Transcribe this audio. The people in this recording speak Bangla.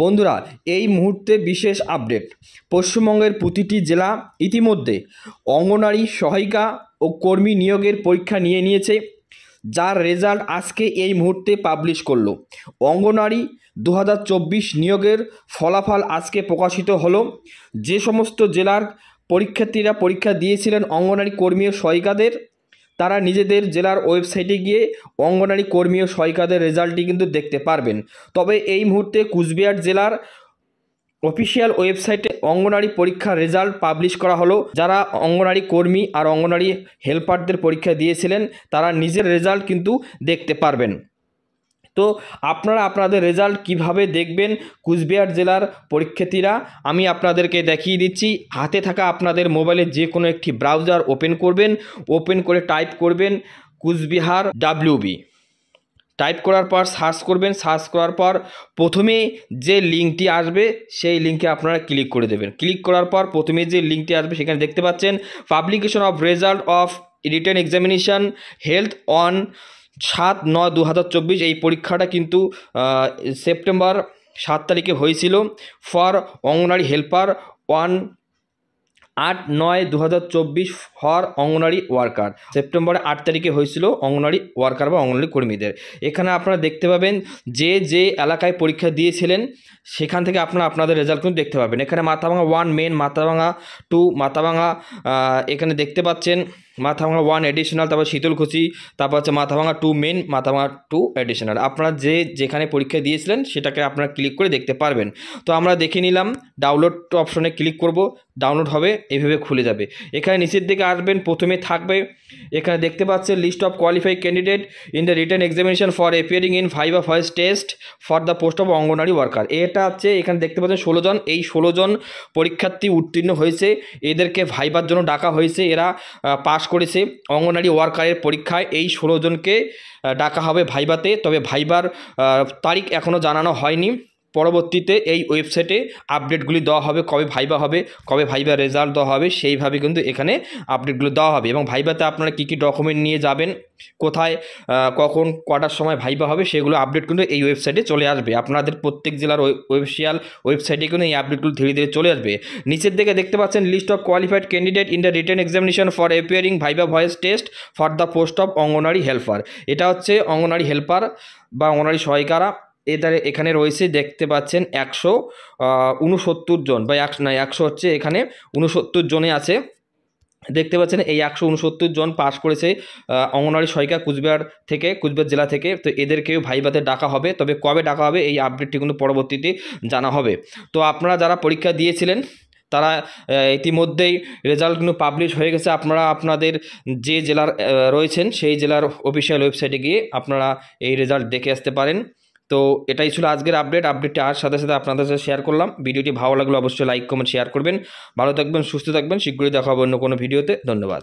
বন্ধুরা, এই মুহূর্তে বিশেষ আপডেট। পশ্চিমবঙ্গের প্রতিটি জেলা ইতিমধ্যে অঙ্গনারী সহায়িকা ও কর্মী নিয়োগের পরীক্ষা নিয়েছে, যার রেজাল্ট আজকে এই মুহূর্তে পাবলিশ করলো। অঙ্গনারী 2024 নিয়োগের ফলাফল আজকে প্রকাশিত হলো। যে সমস্ত জেলার পরীক্ষার্থীরা পরীক্ষা দিয়েছিলেন অঙ্গনারী কর্মী ও সহায়িকাদের, তারা নিজেদের জেলার ওয়েবসাইটে গিয়ে অঙ্গনারী কর্মী ও সহায়িকাদের রেজাল্টটি কিন্তু দেখতে পারবেন। তবে এই মুহূর্তে কুচবিহার জেলার অফিসিয়াল ওয়েবসাইটে অঙ্গনারী পরীক্ষার রেজাল্ট পাবলিশ করা হলো। যারা অঙ্গনারী কর্মী আর অঙ্গনারী হেল্পারদের পরীক্ষা দিয়েছিলেন, তারা নিজের রেজাল্ট কিন্তু দেখতে পারবেন। তো আপনারা আপনাদের রেজাল্ট কিভাবে দেখবেন কুচবিহার জেলার পরীক্ষার্থীরা, আমি আপনাদেরকে দেখিয়ে দিচ্ছি। হাতে থাকা আপনাদের মোবাইলে যে কোনো একটি ব্রাউজার ওপেন করবেন, ওপেন করে টাইপ করবেন কুচবিহার WB। টাইপ করার পর সার্চ করবেন, সার্চ করার পর প্রথমে যে লিঙ্কটি আসবে সেই লিঙ্কে আপনারা ক্লিক করে দেবেন। ক্লিক করার পর প্রথমে যে লিঙ্কটি আসবে সেখানে দেখতে পাচ্ছেন publication of result of written examination health on 7/9/2024। এই পরীক্ষাটা কিন্তু সেপ্টেম্বর 7 তারিখে হয়েছিল for anganwadi helper, 8/9/2024 for anganwadi worker. সেপ্টেম্বরে 8 তারিখে হয়েছিল অঙ্গনারী ওয়ার্কার বা অঙ্গনারী কর্মীদের। এখানে আপনারা দেখতে পাবেন যে যে এলাকায় পরীক্ষা দিয়েছিলেন সেখান থেকে আপনারা আপনাদের রেজাল্ট কিন্তু দেখতে পাবেন। এখানে মাথাভাঙা 1 মেন, মাথাভাঙা 2, মাথাভাঙা এখানে দেখতে পাচ্ছেন মাথাভাঙা 1 এডিশনাল, তারপর শীতলকুচি, তারপর হচ্ছে মাথাভাঙা 2 মেন, মাথাভাঙা 2 এডিশনাল। আপনারা যেখানে পরীক্ষা দিয়েছিলেন সেটাকে আপনারা ক্লিক করে দেখতে পারবেন। তো আমরা দেখে নিলাম, ডাউনলোড অপশনে ক্লিক করব, ডাউনলোড হবে, এইভাবে খুলে যাবে। এখানে নিচের দিকে আসবেন, প্রথমে থাকবে এখানে দেখতে পাচ্ছেন list of qualified candidate in the written examination for appearing in viva voce test for the post of Anganwadi worker. এটা হচ্ছে এখানে দেখতে পাচ্ছেন 16 জন। এই 16 জন পরীক্ষার্থী উত্তীর্ণ হয়েছে, এদেরকে ভাইবার জন্য ডাকা হয়েছে। এরা পাস করেছে অঙ্গনারী ওয়ার্কারের পরীক্ষায়। এই 16 জনকে ডাকা হবে ভাইবাতে। তবে ভাইবার তারিখ এখনও জানানো হয়নি। পরবর্তীতে এই ওয়েবসাইটে আপডেটগুলি দেওয়া হবে, কবে ভাইবা হবে, কবে ভাইবার রেজাল্ট দেওয়া হবে, সেইভাবে কিন্তু এখানে আপডেটগুলো দেওয়া হবে। এবং ভাইবাতে আপনারা কী কী ডকুমেন্ট নিয়ে যাবেন, কোথায় কখন কটার সময় ভাইবা হবে, সেগুলো আপডেট কিন্তু এই ওয়েবসাইটে চলে আসবে। আপনাদের প্রত্যেক জেলার অফিসিয়াল ওয়েবসাইটে কিন্তু এই আপডেটগুলো ধীরে ধীরে চলে আসবে। নিচের দিকে দেখতে পাচ্ছেন list of qualified candidate in the written examination for appearing viva voce test for the post of Anganwadi helper. এটা হচ্ছে অঙ্গনারী হেল্পার বা অঙ্গনারী সহায়িকারা। এখানে রয়েছে দেখতে পাচ্ছেন 169 জন বা 100 হচ্ছে, এখানে 69 জনে আছে। দেখতে পাচ্ছেন এই 169 জন পাস করেছে অঙ্গনারী সহায়িকা কুচবিহার জেলা থেকে। তো এদেরকেও ভাইবাতে ডাকা হবে। তবে কবে ডাকা হবে এই আপডেটটি কিন্তু পরবর্তীতে জানা হবে। তো আপনারা যারা পরীক্ষা দিয়েছিলেন তারা ইতিমধ্যেই রেজাল্ট কিন্তু পাবলিশ হয়ে গেছে। আপনারা আপনাদের যে জেলার রয়েছেন সেই জেলার অফিসিয়াল ওয়েবসাইটে গিয়ে আপনারা এই রেজাল্ট দেখে আসতে পারেন। তো এটাই ছিল আজকের আপডেটটি আর সাথে সাথে আপনাদের সাথে শেয়ার করলাম। ভিডিওটি ভালো লাগলে অবশ্যই লাইক কমেন্ট শেয়ার করবেন। ভালো থাকবেন, সুস্থ থাকবেন। শীঘ্রই দেখা হবে অন্য কোনো ভিডিওতে। ধন্যবাদ।